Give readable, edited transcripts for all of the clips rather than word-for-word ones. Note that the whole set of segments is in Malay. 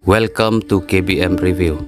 Welcome to KBM Review.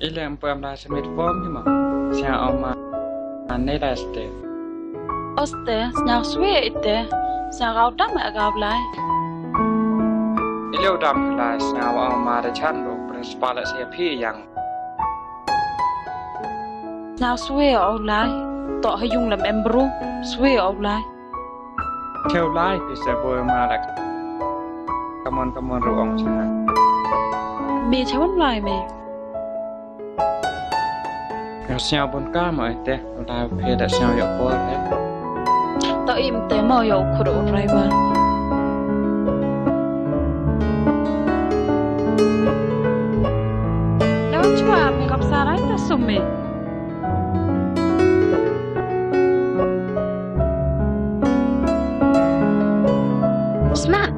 Ep11 smit form ni mah. Siang oma aneh dah ste. Oste, siang suwe ite. Siang kau dah mak kau belai. Ileu dam kelas siang oma ada chandok principal siapa yang. Siang suwe au lai. Tok hayung lam embru. Suwe au lai. Theo lai bisa boleh marak. Kamu ruang sana. Me cawan lai me. Siang pun kama itu, udah beda siang yuk boleh. Tak im tema yuk kudu driver. Lewat cuba makeup sarai tak sume. Smart.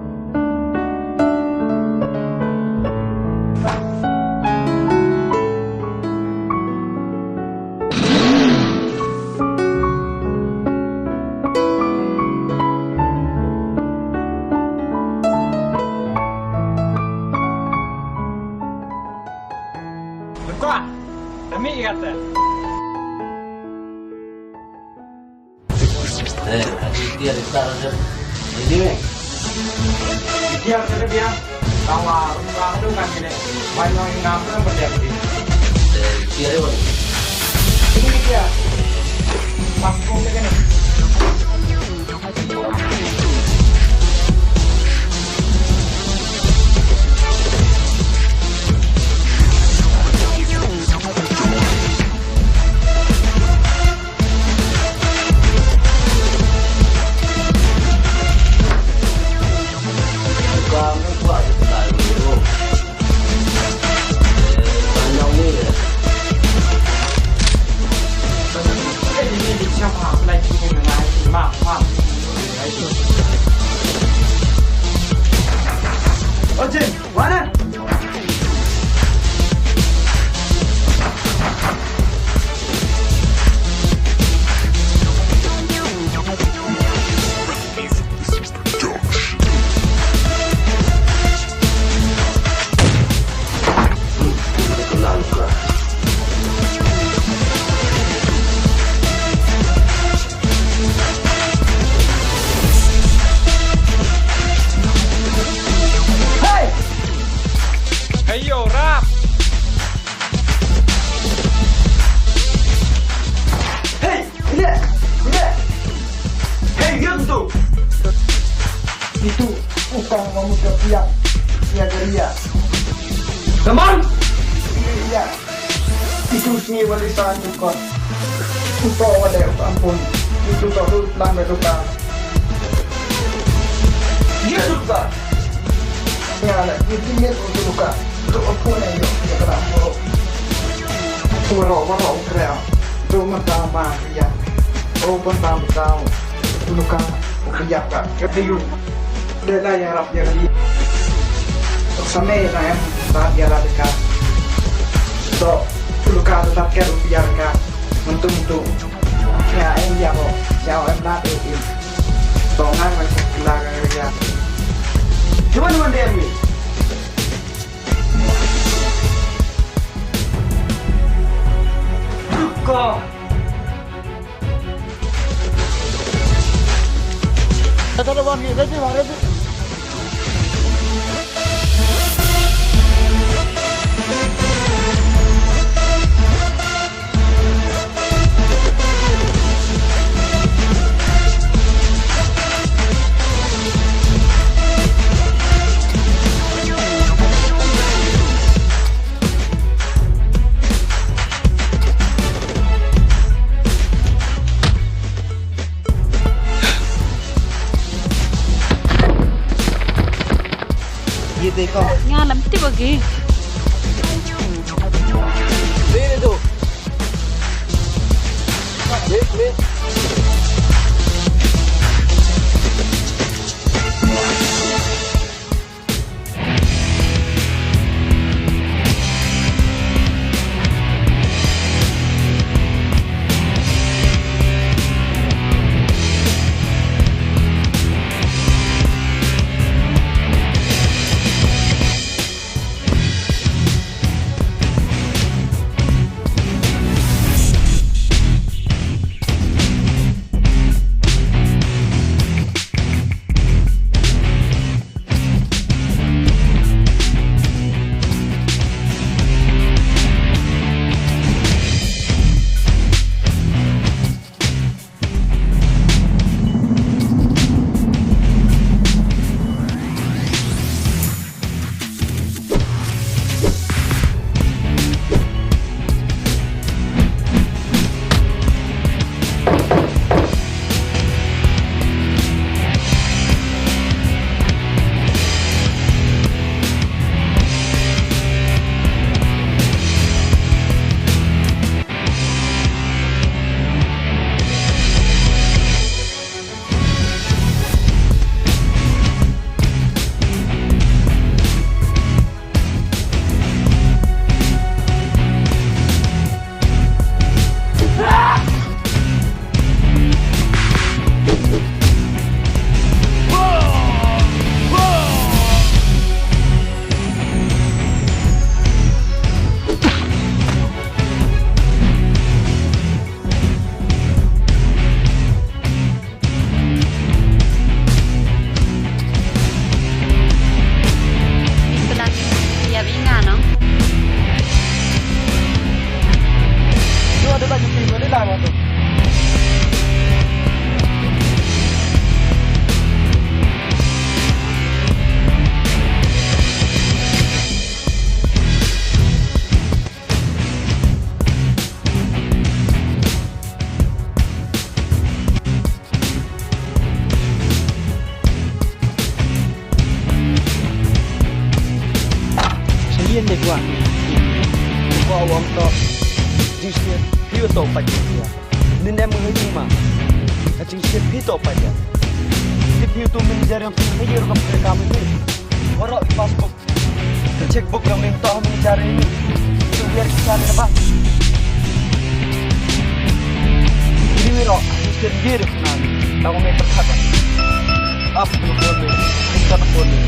Dia besar ada. Ini. Dia ada Biang. Tawa rumah tu kan ini. Banyak yang nampak berjadi. Dia ada. Ini dia. Pasku begini. Itu bukan memuka pihak dia. Teman? Iya. Itu seni warisan tukar. Untuk wadah ampun. Itu tak dulu pelan bertukar. Dia tukar. Ya, itu dia untuk tukar. Untuk ampun yang dia kena buruk. Warok kerja. Itu mentama kerja. Open tamu tahu. Tukar kerja tak. Ketiyu. Dia lah yang harap dia lagi. Sampai saya tak dia lah dekat. So, Lukas tetap kira rupiah dekat. Untuk. Ya, em dia kok. Jauh em lah itu. Tongan masih kelar kerja. Cuman dia ni. Lukas. Ada orang ni, ada. gitu kau. Ngalam ti bagi. Ini tu. Ni. Shain deh gua. Gua awam to. Jisnya piu to pajak. Nindam menghujung mah. Acing siap piu to pajak. Di piu tu menjar yang menghujur ke mereka ini. Warok di passport. Cek book yang minta mengejar ini. Itu biar kita apa? Ini wirok. Mesti diri kenal. Tahu meter kata. Apa tu boleh? Kita tak boleh.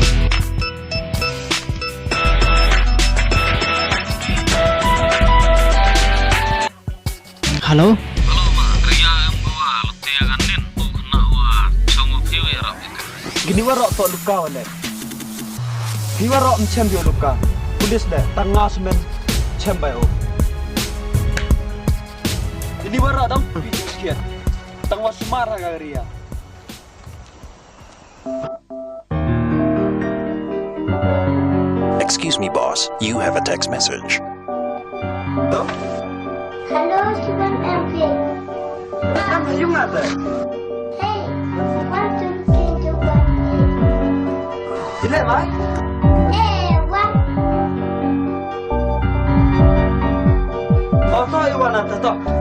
Halo? Halo mak, kerja yang bawa letih akan nin, kena wah, sama view ya rap. Gini warok tok luka wale. Hi warok mchem bio luka. Pulis deh, tangga semen chem bayo. Gini warok dong, video sekian. Tangwa semara kagak Excuse me, boss. You have a text message. Tuh? Hello, Suban Emping. Kan yung ate. Hey, want to listen to one Dile, Mai? Hey, what? Oh, to iwan ate to.